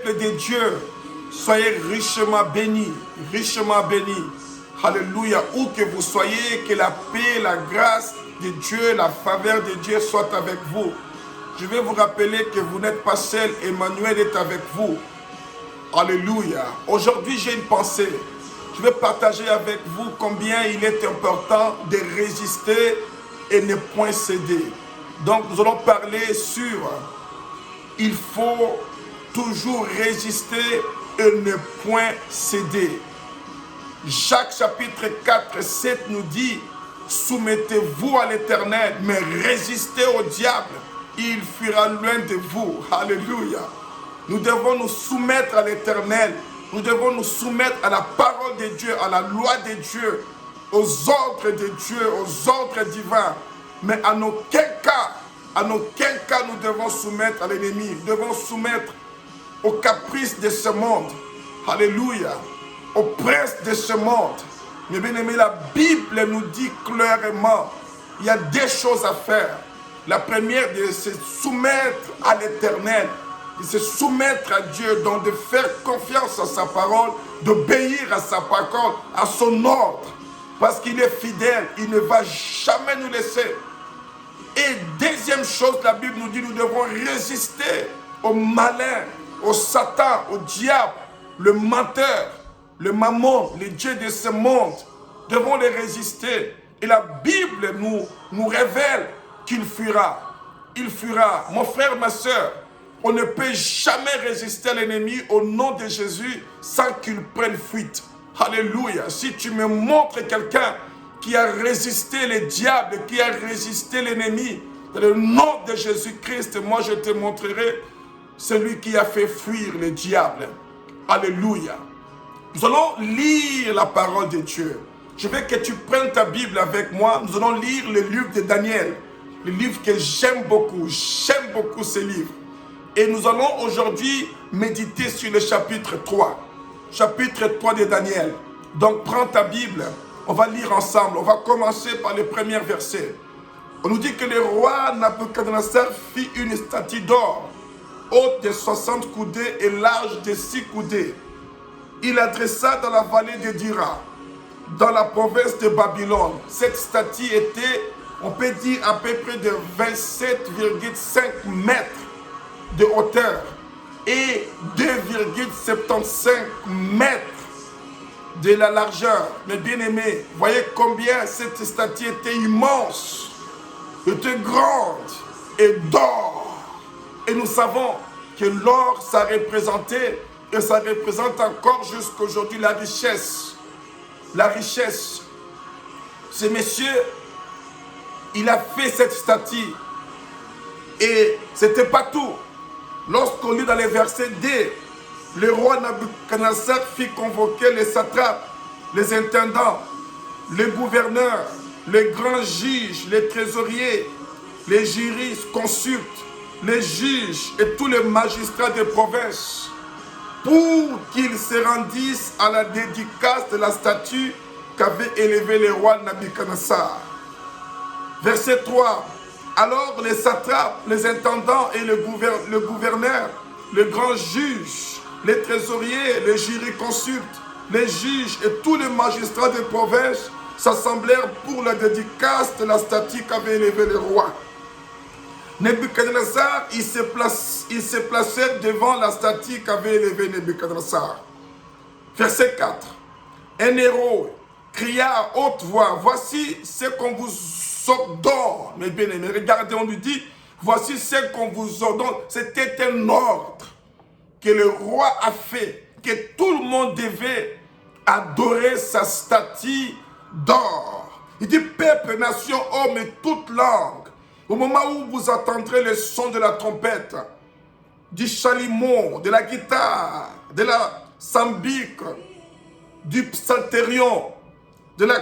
peuple de Dieu, soyez richement bénis, richement bénis. Alléluia. Où que vous soyez, que la paix, la grâce de Dieu, la faveur de Dieu soit avec vous. Je vais vous rappeler que vous n'êtes pas seul, Emmanuel est avec vous. Alléluia. Aujourd'hui, j'ai une pensée. Je vais partager avec vous combien il est important de résister et ne point céder. Donc, nous allons parler sur il faut toujours résister et ne point céder. Jacques chapitre 4, 7 nous dit, soumettez-vous à l'Éternel, mais résistez au diable, il fuira loin de vous. Alléluia. Nous devons nous soumettre à l'Éternel. Nous devons nous soumettre à la parole de Dieu, à la loi de Dieu, aux ordres de Dieu, aux ordres divins. Mais en aucun cas, nous devons soumettre à l'ennemi. Nous devons soumettre aux caprices de ce monde. Alléluia. Aux princes de ce monde. Mais bien aimé, la Bible nous dit clairement, il y a des choses à faire. La première, de se soumettre à l'Éternel, de se soumettre à Dieu, donc de faire confiance à sa parole, d'obéir à sa parole, à son ordre. Parce qu'il est fidèle, il ne va jamais nous laisser. Et deuxième chose, la Bible nous dit, nous devons résister au malin, au Satan, au diable, le menteur, le mammon, les dieux de ce monde. Nous devons les résister. Et la Bible nous révèle qu'il fuira. Il fuira. Mon frère, ma soeur, on ne peut jamais résister à l'ennemi au nom de Jésus sans qu'il prenne fuite. Alléluia. Si tu me montres quelqu'un qui a résisté les diables, qui a résisté l'ennemi, dans le nom de Jésus-Christ, moi je te montrerai celui qui a fait fuir les diables. Alléluia. Nous allons lire la parole de Dieu. Je veux que tu prennes ta Bible avec moi. Nous allons lire le livre de Daniel. Le livre que j'aime beaucoup. J'aime beaucoup ce livre. Et nous allons aujourd'hui méditer sur le chapitre 3. Chapitre 3 de Daniel. Donc prends ta Bible. On va lire ensemble. On va commencer par le premier verset. On nous dit que le roi Nabuchodonosor fit une statue d'or, haute de 60 coudées et large de 6 coudées. Il adressa dans la vallée de Dira, dans la province de Babylone. Cette statue était, on peut dire, à peu près de 27,5 mètres de hauteur et 2,75 mètres de la largeur. Mais bien aimé, voyez combien cette statue était immense, était grande et d'or. Et nous savons que l'or, ça représentait, et ça représente encore jusqu'à aujourd'hui la richesse. La richesse. Ce monsieur, il a fait cette statue. Et ce n'était pas tout. Lorsqu'on lit dans les versets 2, le roi Nabuchodonosor fit convoquer les satrapes, les intendants, les gouverneurs, les grands juges, les trésoriers, les juristes, consultes, les juges et tous les magistrats des provinces, pour qu'ils se rendissent à la dédicace de la statue qu'avait élevée le roi Nabuchodonosor. Verset 3. Alors les satrapes, les intendants et le gouverneur, le grand juge, les trésoriers, les jurisconsultes, les juges et tous les magistrats des provinces s'assemblèrent pour la dédicace de la statue qu'avait élevée le roi. Nabuchodonosor, il se plaçait devant la statue qu'avait élevée Nabuchodonosor. Verset 4. Un héros cria à haute voix, voici ce qu'on vous ordonne. Mais bien aimé, regardez, on lui dit, voici ce qu'on vous ordonne. C'était un ordre que le roi a fait, que tout le monde devait adorer sa statue d'or. Il dit, peuple, nation, homme et toute langue, au moment où vous entendrez le son de la trompette, du chalumeau, de la guitare, de la sambique, du psalterion, de la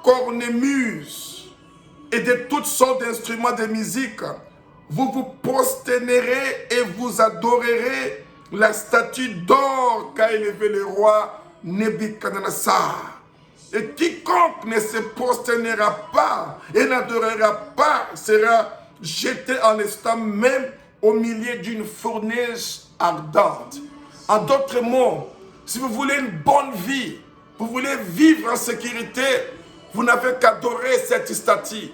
cornemuse et de toutes sortes d'instruments de musique, vous vous prosternerez et vous adorerez la statue d'or qu'a élevée le roi Nabuchodonosor. Et quiconque ne se prosternera pas et n'adorera pas sera jeté en l'instant même au milieu d'une fournaise ardente. En d'autres mots, si vous voulez une bonne vie, vous voulez vivre en sécurité, vous n'avez qu'adorer cette statue.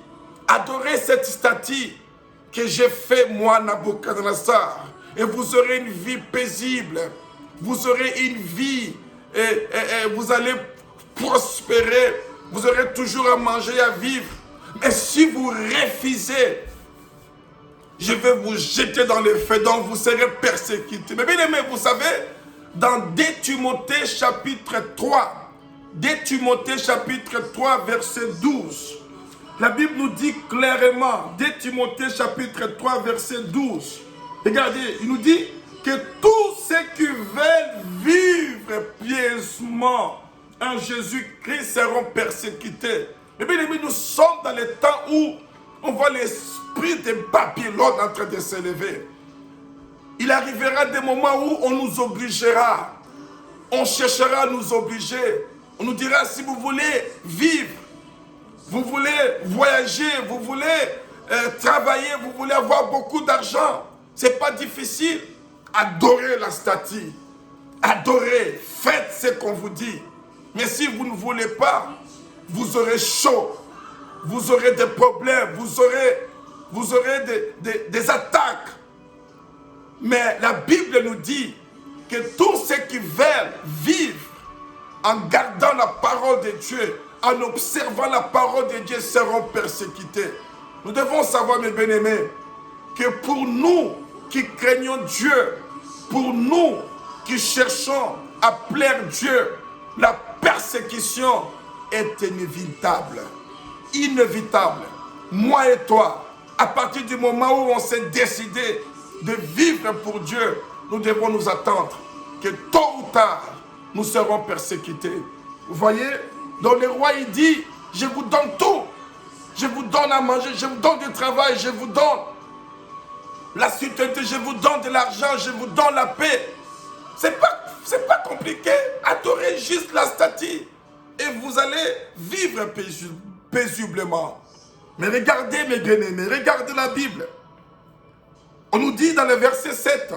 Adorez cette statue que j'ai fait moi, Nabuchodonosor. Et vous aurez une vie paisible. Vous aurez une vie et vous allez prospérer. Vous aurez toujours à manger et à vivre. Mais si vous refusez, je vais vous jeter dans le feu, donc vous serez persécutés. Mais bien aimé, vous savez, dans 2 Timothée chapitre 3, 2 Timothée chapitre 3 verset 12, la Bible nous dit clairement, 2 Timothée chapitre 3 verset 12, regardez, il nous dit que tous ceux qui veulent vivre pieusement en Jésus-Christ seront persécutés. Mais bien aimé, nous sommes dans le temps où on voit l'esprit de Babylone en train de s'élever. Il arrivera des moments où on nous obligera. On cherchera à nous obliger. On nous dira, si vous voulez vivre, vous voulez voyager, vous voulez travailler, vous voulez avoir beaucoup d'argent, c'est pas difficile. Adorez la statue. Adorez. Faites ce qu'on vous dit. Mais si vous ne voulez pas, vous aurez chaud. Vous aurez des problèmes. Vous aurez des attaques. Mais la Bible nous dit que tous ceux qui veulent vivre en gardant la parole de Dieu, en observant la parole de Dieu, seront persécutés. Nous devons savoir, mes bien-aimés, que pour nous qui craignons Dieu, pour nous qui cherchons à plaire Dieu, la persécution est inévitable. Inévitable. Moi et toi, à partir du moment où on s'est décidé de vivre pour Dieu, nous devons nous attendre que tôt ou tard, nous serons persécutés. Vous voyez? Donc le roi, il dit, je vous donne tout. Je vous donne à manger, je vous donne du travail, je vous donne la sécurité, je vous donne de l'argent, je vous donne la paix. C'est pas compliqué. Adorez juste la statue et vous allez vivre paisiblement. Mais regardez, mes bien-aimés, regardez la Bible. On nous dit dans le verset 7,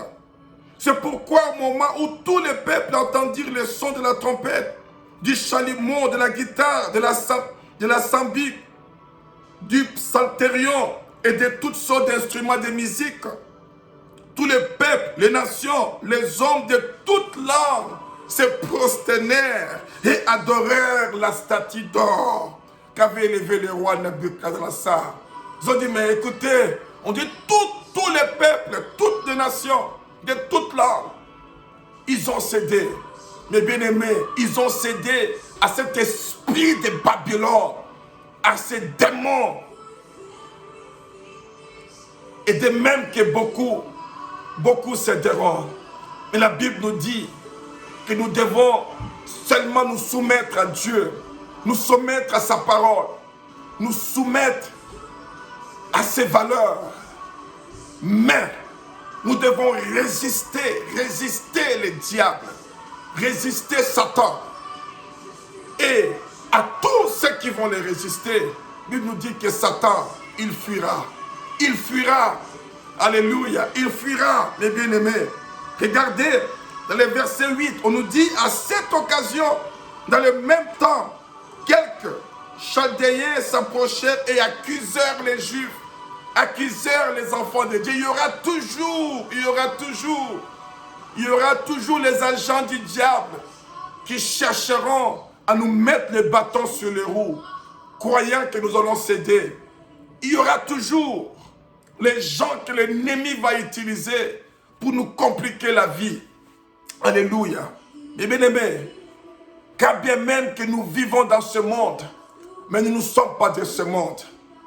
c'est pourquoi au moment où tous les peuples entendirent le son de la trompette, du chalumeau, de la guitare, de la sambique, du psalterion et de toutes sortes d'instruments de musique, tous les peuples, les nations, les hommes de toutes langues se prosternèrent et adorèrent la statue d'or qu'avait élevé le roi Nabuchodonosor. Ils ont dit, mais écoutez, on dit tous les peuples, toutes les nations, de toutes langues, ils ont cédé. Mes bien-aimés, ils ont cédé à cet esprit de Babylone, à ces démons. Et de même que beaucoup céderont. Mais la Bible nous dit que nous devons seulement nous soumettre à Dieu, nous soumettre à sa parole, nous soumettre à ses valeurs. Mais nous devons résister le diable, résister Satan. Et à tous ceux qui vont les résister, Dieu nous dit que Satan, il fuira. Il fuira. Alléluia. Il fuira, mes bien-aimés. Regardez, dans le verset 8, on nous dit, à cette occasion, dans le même temps, quelques Chaldéens s'approchèrent et accusèrent les Juifs, accusèrent les enfants de Dieu. Il y aura toujours les agents du diable qui chercheront à nous mettre les bâtons sur les roues, croyant que nous allons céder. Il y aura toujours les gens que l'ennemi va utiliser pour nous compliquer la vie. Alléluia. Et bien aimés, quand bien même que nous vivons dans ce monde, mais nous ne sommes pas de ce monde.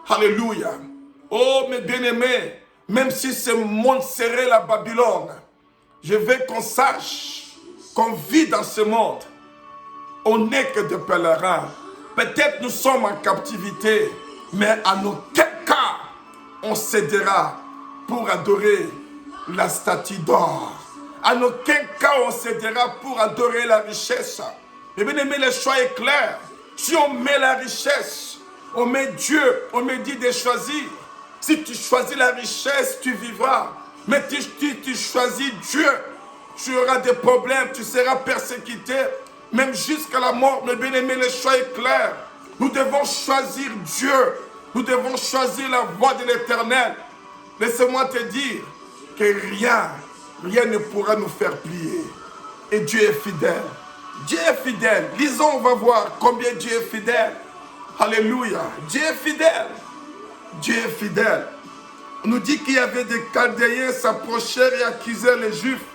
Alléluia. Oh mes bien-aimés, même si ce monde serait la Babylone, je veux qu'on sache qu'on vit dans ce monde. On n'est que des pèlerins. Peut-être nous sommes en captivité, mais en aucun cas on cédera pour adorer la statue d'or. En aucun cas on cédera pour adorer la richesse. Mais bien aimé, le choix est clair. Si on met la richesse, on met Dieu, on me dit de choisir. Si tu choisis la richesse, tu vivras. Mais tu choisis Dieu, tu auras des problèmes, tu seras persécuté, même jusqu'à la mort. Mes bien-aimés, le choix est clair. Nous devons choisir Dieu. Nous devons choisir la voie de l'Éternel. Laisse-moi te dire que rien ne pourra nous faire plier. Et Dieu est fidèle. Dieu est fidèle. Lisons, on va voir combien Dieu est fidèle. Alléluia. Dieu est fidèle. Dieu est fidèle. On nous dit qu'il y avait des Chaldéens s'approchèrent et accusèrent les Juifs.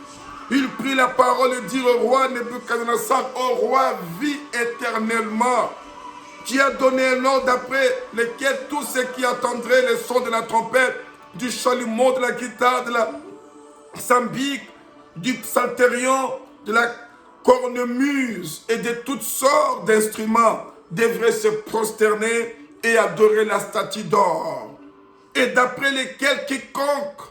Il prit la parole et dit au roi Nebuchadnezzar, ô roi, vis éternellement. Qui a donné un ordre d'après lequel tous ceux qui attendraient le son de la trompette, du chalumeau, de la guitare, de la sambique, du psalterion, de la cornemuse et de toutes sortes d'instruments devraient se prosterner et adorer la statue d'or. Et d'après lesquels quiconque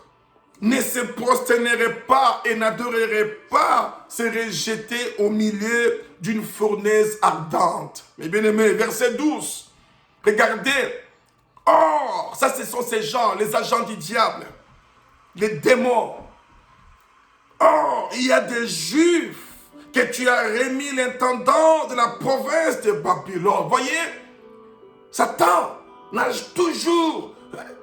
ne se prosternerait pas et n'adorerait pas serait jeté au milieu d'une fournaise ardente. Mes bien-aimés, verset 12. Regardez. Oh, ça ce sont ces gens, les agents du diable, les démons. Oh, il y a des Juifs que tu as remis l'intendant de la province de Babylone. Voyez, Satan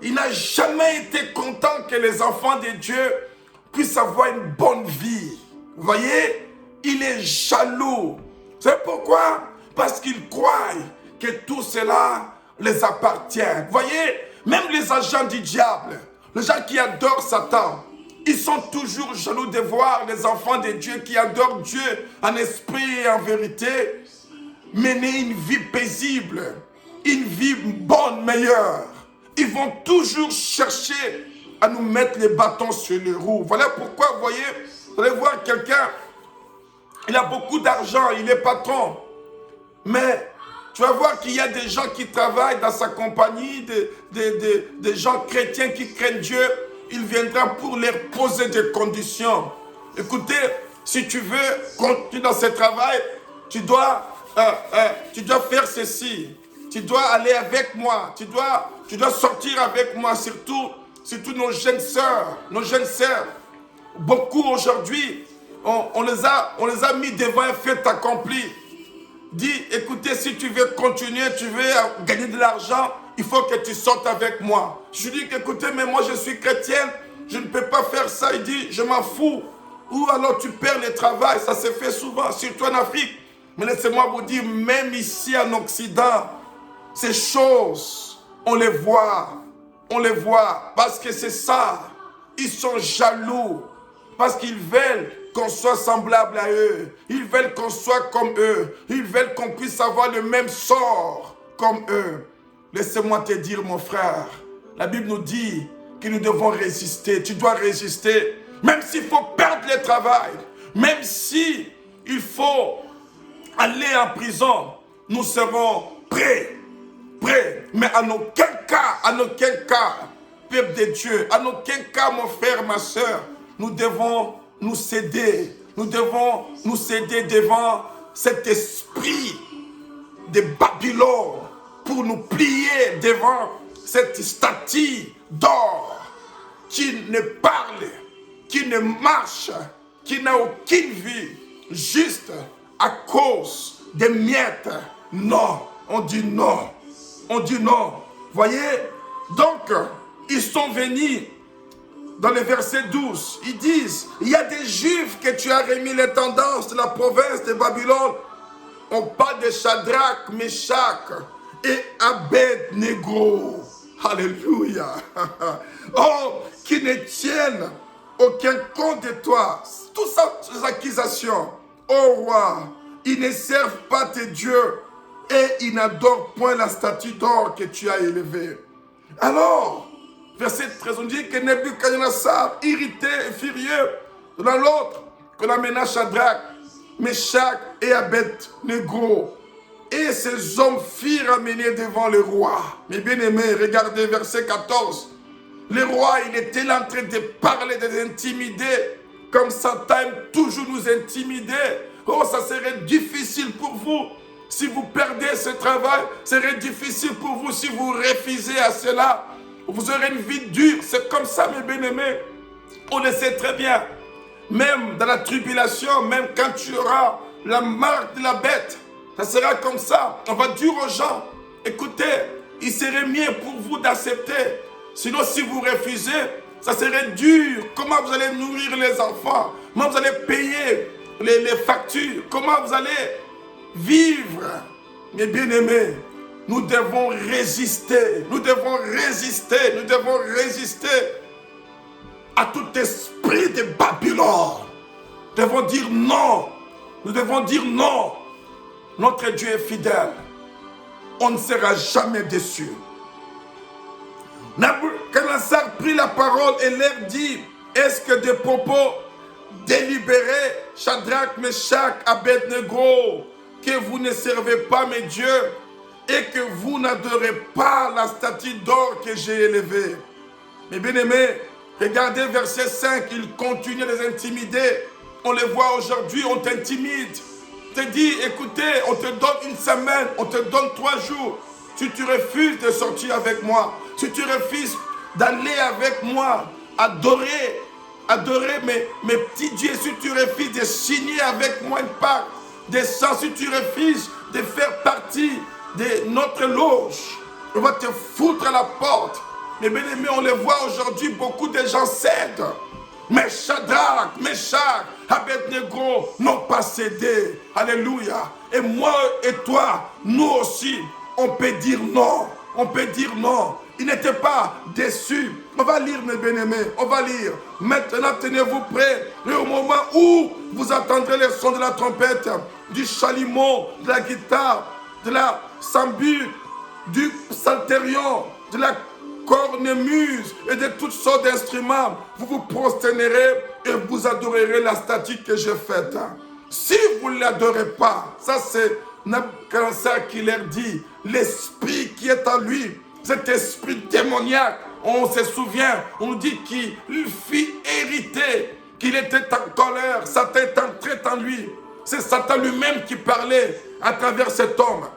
il n'a jamais été content que les enfants de Dieu puissent avoir une bonne vie. Vous voyez, il est jaloux. C'est pourquoi? Parce qu'il croit que tout cela les appartient. Vous voyez, même les agents du diable, les gens qui adorent Satan, ils sont toujours jaloux de voir les enfants de Dieu qui adorent Dieu en esprit et en vérité mener une vie paisible, une vie bonne, meilleure. Ils vont toujours chercher à nous mettre les bâtons sur les roues. Voilà pourquoi, vous voyez, vous allez voir quelqu'un, il a beaucoup d'argent, il est patron. Mais tu vas voir qu'il y a des gens qui travaillent dans sa compagnie, des gens chrétiens qui craignent Dieu. Il viendra pour leur poser des conditions. Écoutez, si tu veux continuer dans ce travail, tu dois faire ceci. Tu dois aller avec moi. Tu dois sortir avec moi, surtout nos jeunes sœurs. Beaucoup aujourd'hui, on les a mis devant un fait accompli. Dis, écoutez, si tu veux continuer, tu veux gagner de l'argent, il faut que tu sortes avec moi. Je lui dis, écoutez, mais moi je suis chrétienne, je ne peux pas faire ça. Il dit, je m'en fous. Ou alors tu perds le travail, ça se fait souvent, surtout en Afrique. Mais laissez-moi vous dire, même ici en Occident, ces choses, on les voit, parce que c'est ça. Ils sont jaloux, parce qu'ils veulent qu'on soit semblable à eux. Ils veulent qu'on soit comme eux. Ils veulent qu'on puisse avoir le même sort comme eux. Laissez-moi te dire, mon frère, la Bible nous dit que nous devons résister. Tu dois résister, même s'il faut perdre le travail, même si il faut aller en prison, nous serons prêts. Mais en aucun cas, peuple de Dieu, en aucun cas, mon frère, ma soeur, nous devons nous céder. Nous devons nous céder devant cet esprit de Babylone pour nous plier devant cette statue d'or qui ne parle, qui ne marche, qui n'a aucune vie, juste à cause des miettes. Non, on dit non. On dit non. Voyez, donc, ils sont venus dans le verset 12. Ils disent, il y a des Juifs que tu as remis les tendances de la province de Babylone. On parle de Shadrach, Meshach et Abed-Nego. Alléluia. Oh, qui ne tiennent aucun compte de toi. Toutes ces accusations. Oh roi, ils ne servent pas tes dieux. Et ils n'adorent point la statue d'or que tu as élevée. Alors, verset 13, on dit que Nebuchadnezzar, irrité et furieux, dans l'autre, qu'on amena Shadrach, Meshach et Abed-Nego. Et ces hommes firent amener devant le roi. Mes bien-aimés, regardez verset 14. Le roi, il était là en train de parler, de les intimider, comme Satan aime toujours nous intimider. Oh, ça serait difficile pour vous. Si vous perdez ce travail, ce serait difficile pour vous si vous refusez à cela. Vous aurez une vie dure. C'est comme ça, mes bien-aimés. On le sait très bien. Même dans la tribulation, même quand tu auras la marque de la bête, ça sera comme ça. On va dire aux gens, écoutez, il serait mieux pour vous d'accepter. Sinon, si vous refusez, ça serait dur. Comment vous allez nourrir les enfants? Comment vous allez payer les factures? Comment vous allez vivre? Mes bien-aimés, nous devons résister. Nous devons résister. Nous devons résister à tout esprit de Babylone. Nous devons dire non. Nous devons dire non. Notre Dieu est fidèle. On ne sera jamais déçu. Nabuchodonosor prit la parole et leur dit, est-ce que des propos délibérés, Shadrach, Meshach, Abednego, que vous ne servez pas mes dieux et que vous n'adorez pas la statue d'or que j'ai élevée? Mes bien-aimés, regardez verset 5, il continue de les intimider. On les voit aujourd'hui, on t'intimide. On te dit, écoutez, on te donne une semaine, on te donne 3 jours. Si tu refuses de sortir avec moi, si tu refuses d'aller avec moi, adorer mes petits dieux, si tu refuses de signer avec moi une part des sang, si tu refuses de faire partie de notre loge, on va te foutre à la porte. Mais bien aimés, on les voit aujourd'hui, beaucoup de gens cèdent. Mais Shadrach, Meshach, Abednego n'ont pas cédé. Alléluia. Et moi et toi, nous aussi, on peut dire non. On peut dire non. Ils n'étaient pas déçus. On va lire, mes bien-aimés. On va lire. Maintenant, tenez-vous prêts. Et au moment où vous entendrez les sons de la trompette, du chalumeau, de la guitare, de la sambure, du psalterion, de la cornemuse et de toutes sortes d'instruments, vous vous prosternerez et vous adorerez la statue que j'ai faite. Si vous ne l'adorez pas, ça c'est Nabuchodonosor qui leur dit, l'esprit qui est en lui, cet esprit démoniaque, on se souvient, on nous dit qu'il fit hériter, qu'il était en colère, Satan est entré en lui. C'est Satan lui-même qui parlait à travers cet homme.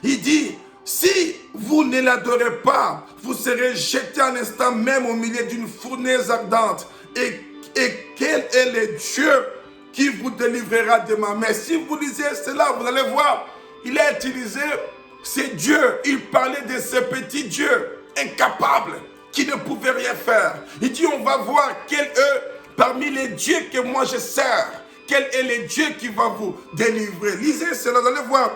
Il dit, si vous ne l'adorez pas, vous serez jeté un instant même au milieu d'une fournaise ardente. Et quel est le Dieu qui vous délivrera de ma main? Si vous lisez cela, vous allez voir, il a utilisé ces dieux. Il parlait de ces petits dieux incapables qui ne pouvaient rien faire. Il dit, on va voir quel est parmi les dieux que moi je sers. Quel est le Dieu qui va vous délivrer? Lisez cela, vous allez voir.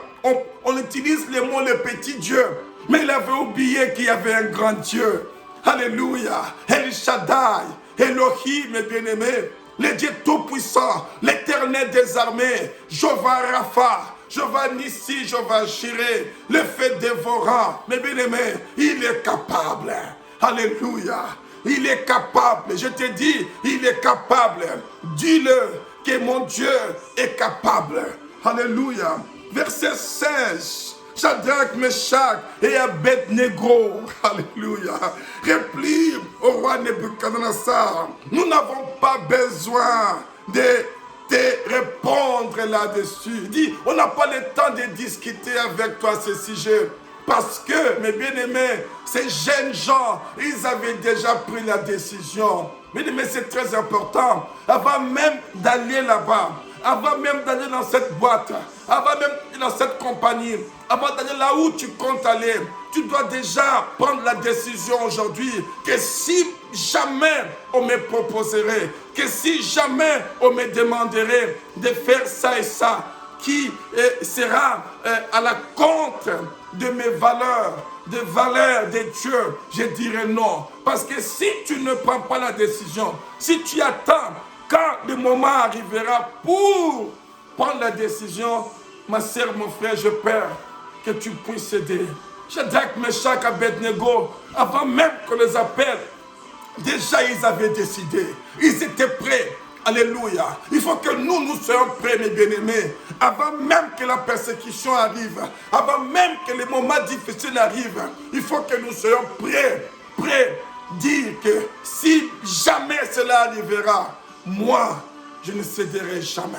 On utilise les mots, les petits dieux. Mais il avait oublié qu'il y avait un grand Dieu. Alléluia. El Shaddai, Elohim, mes bien-aimés. Le Dieu tout-puissant, l'éternel des armées. Jéhovah Rapha, Jéhovah Nissi, Jéhovah Jireh. Le fait dévorant. Mes bien-aimés, il est capable. Alléluia. Il est capable. Je te dis, il est capable. Dis-le que mon Dieu est capable. Alléluia. Verset 16. Shadrach, Meshach et Abednego. Alléluia. Replie au roi Nabuchodonosor. Nous n'avons pas besoin de te répondre là-dessus. Dis, on n'a pas le temps de discuter avec toi ce sujet. Parce que, mes bien-aimés, ces jeunes gens, ils avaient déjà pris la décision. Mais c'est très important. Avant même d'aller là-bas, avant même d'aller dans cette boîte, avant même dans cette compagnie, avant d'aller là où tu comptes aller, tu dois déjà prendre la décision aujourd'hui que si jamais on me proposerait, que si jamais on me demanderait de faire ça et ça, qui sera à la contre de mes valeurs, des valeurs de Dieu, je dirais non. Parce que si tu ne prends pas la décision, si tu attends quand le moment arrivera pour prendre la décision, ma sœur, mon frère, je peur que tu puisses céder. Shadrach, Meshach, Abednego, avant même qu'on les appelle, déjà ils avaient décidé. Ils étaient prêts. Alléluia. Il faut que nous soyons prêts, mes bien-aimés. Avant même que la persécution arrive, avant même que les moments difficiles arrivent, il faut que nous soyons prêts. Dire que si jamais cela arrivera, moi, je ne céderai jamais.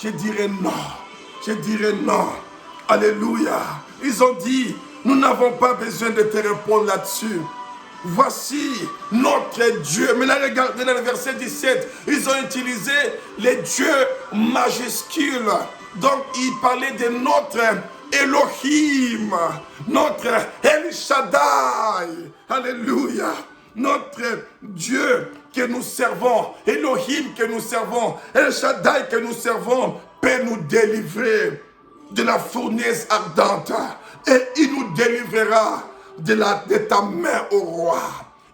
Je dirai non. Je dirai non. Alléluia. Ils ont dit, nous n'avons pas besoin de te répondre là-dessus. voici notre Dieu. Maintenant, regardez dans le verset 17, ils ont utilisé les dieux majuscules. Donc, ils parlaient de notre Elohim, notre El Shaddai. Alléluia. Notre Dieu que nous servons, Elohim que nous servons, El Shaddai que nous servons, peut nous délivrer de la fournaise ardente. Et il nous délivrera de ta main, ô roi.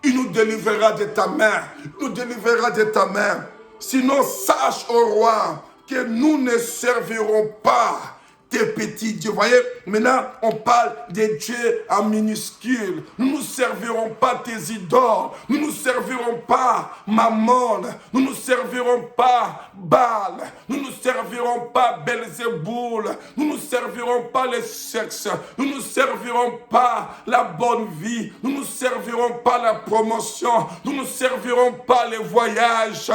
Il nous délivrera de ta main. Il nous délivrera de ta main. Sinon, sache, ô roi, que nous ne servirons pas tes petits dieux. Vous voyez, maintenant, on parle des dieux en minuscule. Nous ne servirons pas tes idoles. Nous ne servirons pas Mammon. Nous ne servirons pas Baal. Nous ne servirons pas Belzéboul. Nous ne servirons pas le sexe. Nous ne servirons pas la bonne vie. Nous ne servirons pas la promotion. Nous ne servirons pas les voyages,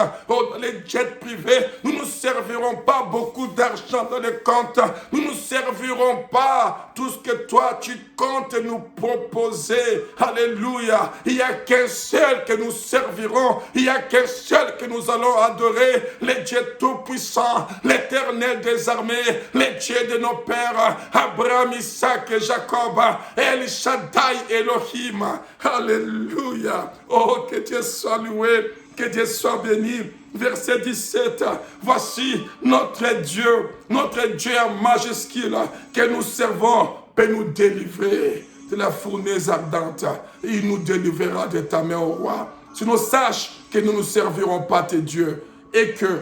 les jets privés. Nous ne servirons pas beaucoup d'argent dans les comptes. Nous ne servirons pas tout ce que toi tu comptes nous proposer. Alléluia. Il n'y a qu'un seul que nous servirons. Il n'y a qu'un seul que nous allons adorer. Le Dieu tout-puissant, l'Éternel des armées, le Dieu de nos pères, Abraham, Isaac et Jacob, El Shaddai Elohim. Alléluia. Oh, que Dieu soit loué, que Dieu soit béni. Verset 17, voici notre Dieu en majuscule que nous servons, peut nous délivrer de la fournaise ardente. Il nous délivrera de ta main, ô roi. Sinon, sache que nous ne servirons pas tes dieux et que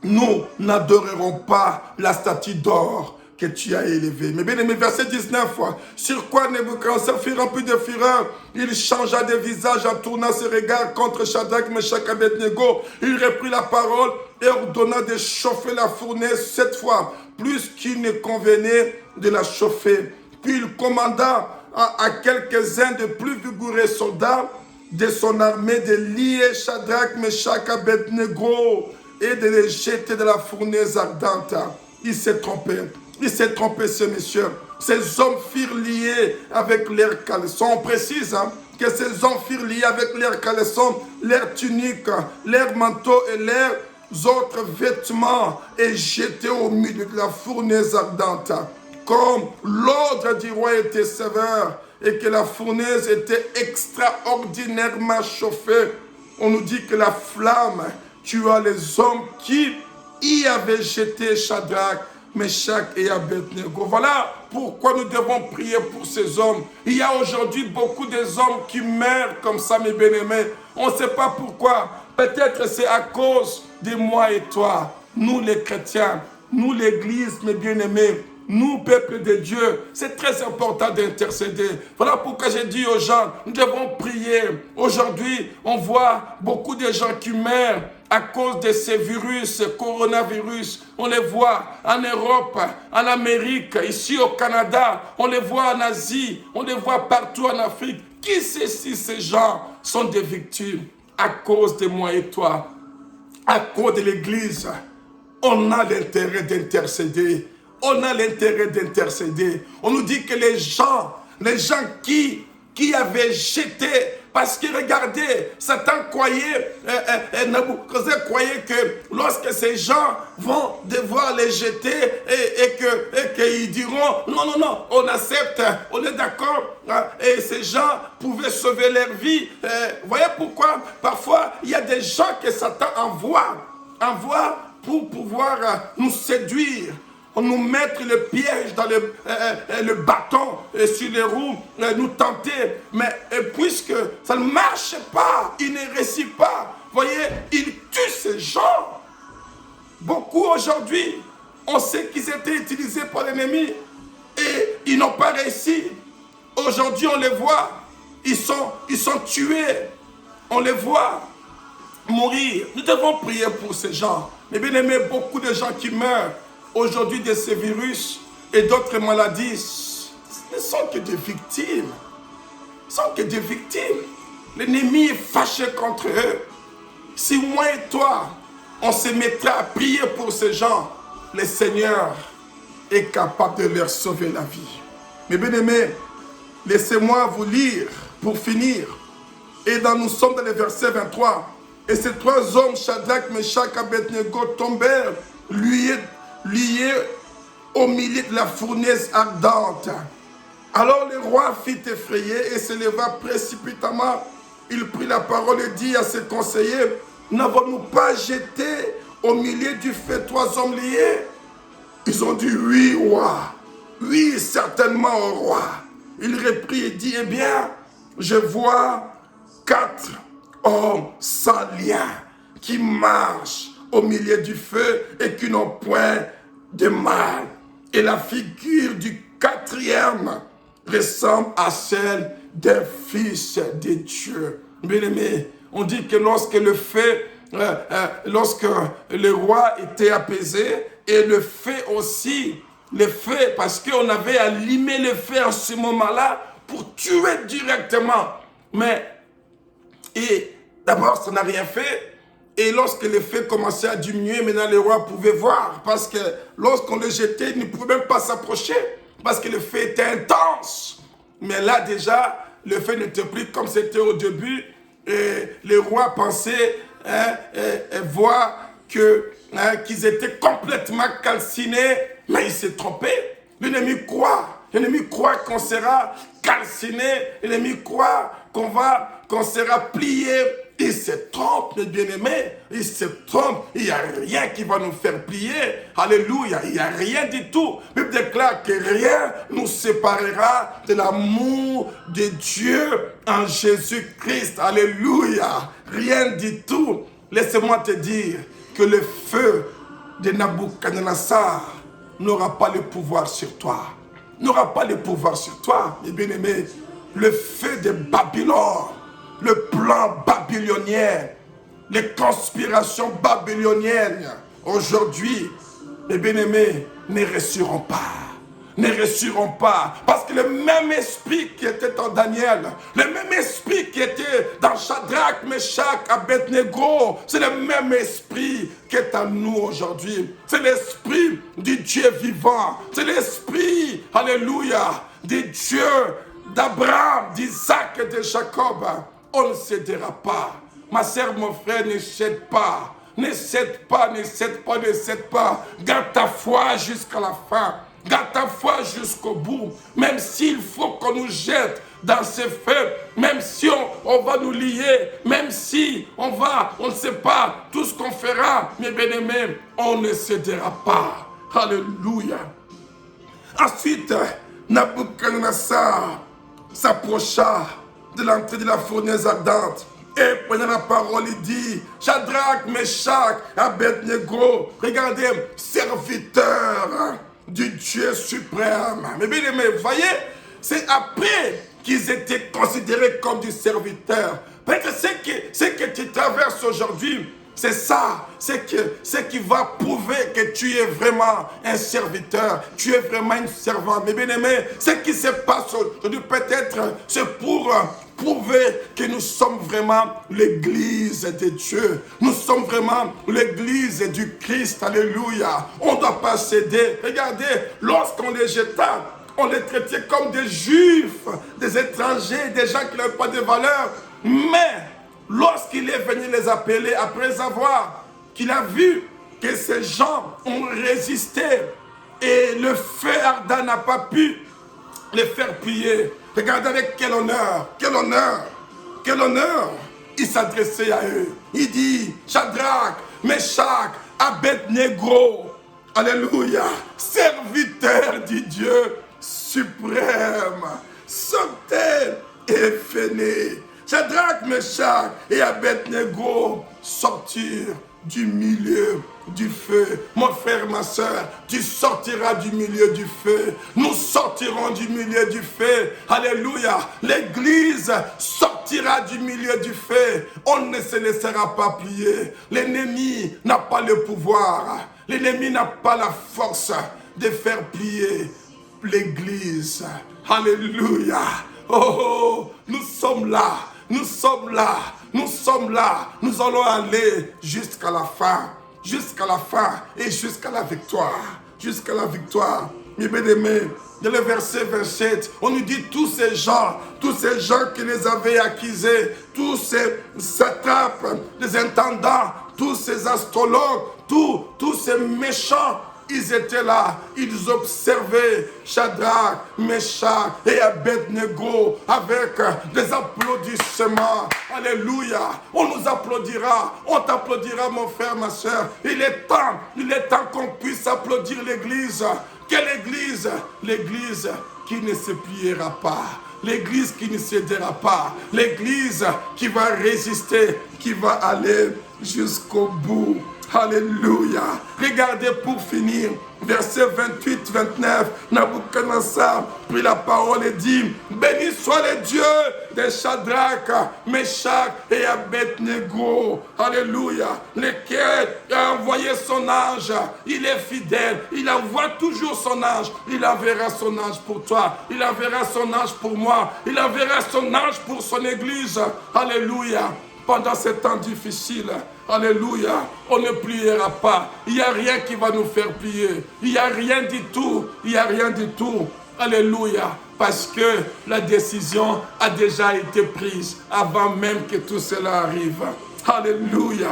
nous n'adorerons pas la statue d'or que tu as élevé. Mais bien aimé, verset 19, sur quoi Nebuchadnezzar fut rempli de fureur, il changea de visage en tournant ses regards contre Shadrach, Meshach et Abednego. Il reprit la parole et ordonna de chauffer la fournaise 7 fois, plus qu'il ne convenait de la chauffer. Puis il commanda à quelques-uns de plus vigoureux soldats de son armée de lier Shadrach, Meshach et Abednego et de les jeter de la fournaise ardente. Il s'est trompé. Il s'est trompé, ce monsieur. Ces hommes furent liés avec leurs caleçons. On précise que ces hommes furent liés avec leurs caleçons, leurs tuniques, leurs manteaux et leurs autres vêtements et jetés au milieu de la fournaise ardente. Comme l'ordre du roi était sévère et que la fournaise était extraordinairement chauffée, on nous dit que la flamme tua les hommes qui y avaient jeté Shadrach, Meshach et Abednego. Voilà pourquoi nous devons prier pour ces hommes. Il y a aujourd'hui beaucoup d'hommes qui meurent comme ça, mes bien-aimés. On ne sait pas pourquoi. Peut-être c'est à cause de moi et toi. Nous les chrétiens, nous l'église, mes bien-aimés, nous, peuple de Dieu, c'est très important d'intercéder. Voilà pourquoi j'ai dit aux gens, nous devons prier. Aujourd'hui, on voit beaucoup de gens qui meurent à cause de ces virus, coronavirus. On les voit en Europe, en Amérique, ici au Canada. On les voit en Asie, on les voit partout en Afrique. Qui sait si ces gens sont des victimes à cause de moi et toi, à cause de l'Église? On a l'intérêt d'intercéder. On a l'intérêt d'intercéder. On nous dit que les gens qui avaient jeté, parce que regardez, Satan croyait, Nabuchodonosor croyait que lorsque ces gens vont devoir les jeter et qu'ils diront non, on accepte, on est d'accord, et ces gens pouvaient sauver leur vie. Voyez pourquoi parfois il y a des gens que Satan envoie pour pouvoir nous séduire, nous mettre le piège dans le bâton sur les roues, nous tenter. Mais puisque ça ne marche pas, il ne réussit pas, voyez, il tue ces gens. Beaucoup aujourd'hui, on sait qu'ils étaient utilisés par l'ennemi et ils n'ont pas réussi. Aujourd'hui, on les voit, ils sont tués, on les voit mourir. Nous devons prier pour ces gens. Mais bien aimé, beaucoup de gens qui meurent aujourd'hui de ces virus et d'autres maladies ne sont que des victimes. Sont que des victimes. L'ennemi est fâché contre eux. Si moi et toi, on se mettra à prier pour ces gens, le Seigneur est capable de leur sauver la vie. Mais bien aimés, laissez-moi vous lire, pour finir, Et nous sommes dans le verset 23. Et ces 3 hommes, Shadrach, Meshach, Abednego, tombèrent liés au milieu de la fournaise ardente. Alors le roi fit effrayer et se leva précipitamment. Il prit la parole et dit à ses conseillers, n'avons-nous pas jeté au milieu du feu 3 hommes liés? Ils ont dit, oui, roi. Oui, certainement, au roi. Il reprit et dit, eh bien, je vois 4 hommes sans lien qui marchent au milieu du feu et qui n'ont point de mal. Et la figure du 4e ressemble à celle d'un fils de Dieu. Bien-aimé, on dit que lorsque le feu, lorsque le roi était apaisé, et le feu aussi, le feu, parce qu'on avait allumé le feu en ce moment-là pour tuer directement. Mais, et d'abord, ça n'a rien fait. Et lorsque le feu commençait à diminuer, maintenant le roi pouvait voir. Parce que lorsqu'on le jetait, il ne pouvait même pas s'approcher. Parce que le feu était intense. Mais là déjà, le feu n'était plus comme c'était au début. Et le roi pensait voir qu'ils étaient complètement calcinés. Mais il s'est trompé. L'ennemi croit. L'ennemi croit qu'on sera calciné. L'ennemi croit qu'on sera plié. Il se trompe, les bien-aimés. Il se trompe. Il n'y a rien qui va nous faire plier. Alléluia. Il n'y a rien du tout. La Bible déclare que rien nous séparera de l'amour de Dieu en Jésus-Christ. Alléluia. Rien du tout. Laissez-moi te dire que le feu de Nabuchodonosor n'aura pas le pouvoir sur toi. N'aura pas le pouvoir sur toi, mes bien-aimés. Le feu de Babylone, le plan babylonien, les conspirations babyloniennes, aujourd'hui, mes bien-aimés, ne réussiront pas. Ne réussiront pas. Parce que le même esprit qui était en Daniel, le même esprit qui était dans Shadrach, Meshach, Abednego, c'est le même esprit qui est en nous aujourd'hui. C'est l'esprit du Dieu vivant. C'est l'esprit, alléluia, du Dieu d'Abraham, d'Isaac et de Jacob. On ne cédera pas. Ma sœur, mon frère, ne cède pas. Ne cède pas, ne cède pas, ne cède pas. Garde ta foi jusqu'à la fin. Garde ta foi jusqu'au bout. Même s'il faut qu'on nous jette dans ce feu, même si on va nous lier, même si on ne sait pas tout ce qu'on fera, mes bien-aimés, on ne cédera pas. Alléluia. Ensuite, Nabuchodonosor s'approcha de l'entrée de la fournaise ardente. Et prenant la parole, il dit, Shadrach, Meshach, Abednego, regardez, serviteurs du Dieu suprême. Mais bien aimé, vous voyez, c'est après qu'ils étaient considérés comme des serviteurs. Peut-être ce que tu traverses aujourd'hui, c'est ça, c'est qui va prouver que tu es vraiment un serviteur, tu es vraiment une servante. Mais bien aimé, ce qui se passe aujourd'hui, peut-être, c'est pour prouver que nous sommes vraiment l'église de Dieu. Nous sommes vraiment l'église du Christ. Alléluia. On ne doit pas céder. Regardez, lorsqu'on les jeta, on les traitait comme des juifs, des étrangers, des gens qui n'avaient pas de valeur. Mais lorsqu'il est venu les appeler, après avoir qu'il a vu que ces gens ont résisté et le feu ardent n'a pas pu les faire plier. Regardez avec quel honneur, quel honneur, quel honneur il s'adressait à eux. Il dit, Shadrach, Meshach, Abednego, alléluia, serviteur du Dieu suprême, sortez et venez. Shadrach, Meshach et Abednego sortirent du milieu du feu. Mon frère, ma soeur, tu sortiras du milieu du feu. Nous sortirons du milieu du feu. Alléluia. L'église sortira du milieu du feu. On ne se laissera pas plier. L'ennemi n'a pas le pouvoir. L'ennemi n'a pas la force de faire plier l'église. Alléluia. Oh, nous sommes là. Nous sommes là, nous sommes là, nous allons aller jusqu'à la fin et jusqu'à la victoire, jusqu'à la victoire. mes bien-aimés, dans le verset 27, on nous dit tous ces gens qui les avaient accusés, tous ces satrapes, les intendants, tous ces astrologues, tous ces méchants, ils étaient là, ils observaient Shadrach, Meshach et Abednego avec des applaudissements. Alléluia. On nous applaudira, on t'applaudira mon frère, ma soeur. Il est temps qu'on puisse applaudir l'Église. Quelle Église? L'Église qui ne se pliera pas. L'Église qui ne cédera pas. L'Église qui va résister, qui va aller jusqu'au bout. Alléluia. Regardez pour finir, verset 28-29, Nabuchodonosor prit la parole et dit, béni soit le Dieu de Shadrach, Meshach et Abednego. Alléluia. Lequel a envoyé son ange. Il est fidèle. Il envoie toujours son ange. Il enverra son ange pour toi. Il enverra son ange pour moi. Il enverra son ange pour son église. Alléluia. Pendant ces temps difficiles, alléluia, on ne pliera pas. Il n'y a rien qui va nous faire plier. Il n'y a rien du tout. Il n'y a rien du tout. Alléluia. Parce que la décision a déjà été prise avant même que tout cela arrive. Alléluia.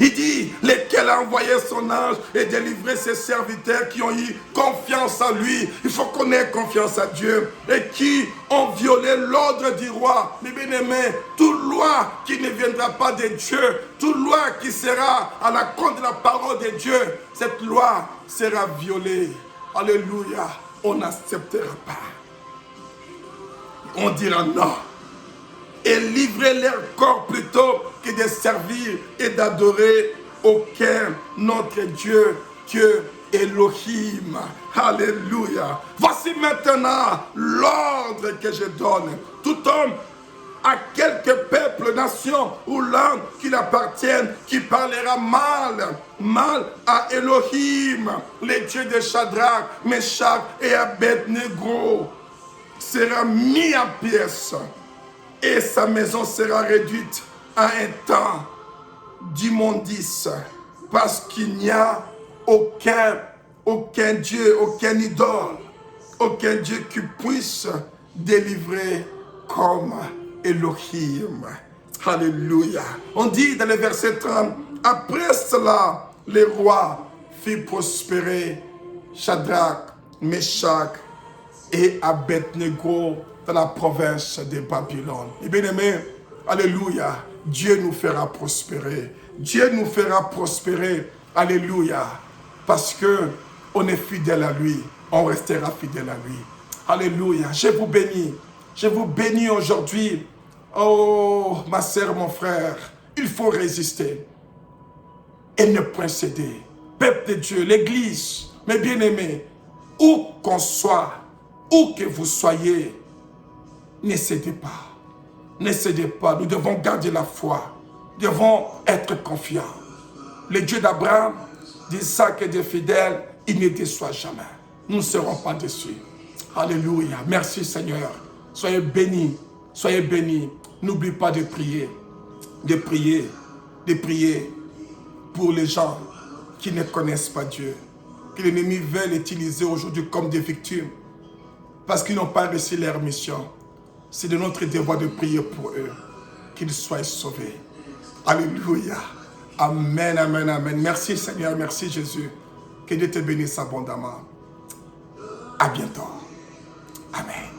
Il dit, lequel a envoyé son ange et délivré ses serviteurs qui ont eu confiance en lui. Il faut qu'on ait confiance à Dieu. Et qui ont violé l'ordre du roi. Mes bien-aimés, toute loi qui ne viendra pas de Dieu, toute loi qui sera à la compte de la parole de Dieu, cette loi sera violée. Alléluia. On n'acceptera pas. On dira non. Et livrer leur corps plutôt que de servir et d'adorer aucun notre Dieu que Elohim. Alléluia. Voici maintenant l'ordre que je donne. Tout homme à quelque peuple, nation ou langue qu'il appartienne, qui parlera mal à Elohim, les dieux de Shadrach, Meshach et Abednego, sera mis en pièces. Et sa maison sera réduite à un temps d'immondice, parce qu'il n'y a aucun Dieu, aucun idole, aucun Dieu qui puisse délivrer comme Elohim. Alléluia. On dit dans le verset 30, après cela, le roi fit prospérer Shadrach, Meshach et Abednego dans la province de Babylone. Et bien aimé, alléluia, Dieu nous fera prospérer. Dieu nous fera prospérer, alléluia, parce que on est fidèle à lui, on restera fidèle à lui. Alléluia, je vous bénis aujourd'hui. Oh, ma sœur, mon frère, il faut résister et ne point céder. Peuple de Dieu, l'Église, mes bien-aimés, où qu'on soit, où que vous soyez, ne cédez pas. Ne cédez pas. Nous devons garder la foi. Nous devons être confiants. Le Dieu d'Abraham, d'Isaac et des fidèles, il ne déçoit jamais. Nous ne serons pas déçus. Alléluia. Merci Seigneur. Soyez bénis. Soyez bénis. N'oublie pas de prier. De prier pour les gens qui ne connaissent pas Dieu. Que l'ennemi veut utiliser aujourd'hui comme des victimes. Parce qu'ils n'ont pas réussi leur mission. C'est de notre devoir de prier pour eux, qu'ils soient sauvés. Alléluia. Amen, amen, amen. Merci Seigneur, merci Jésus. Que Dieu te bénisse abondamment. À bientôt. Amen.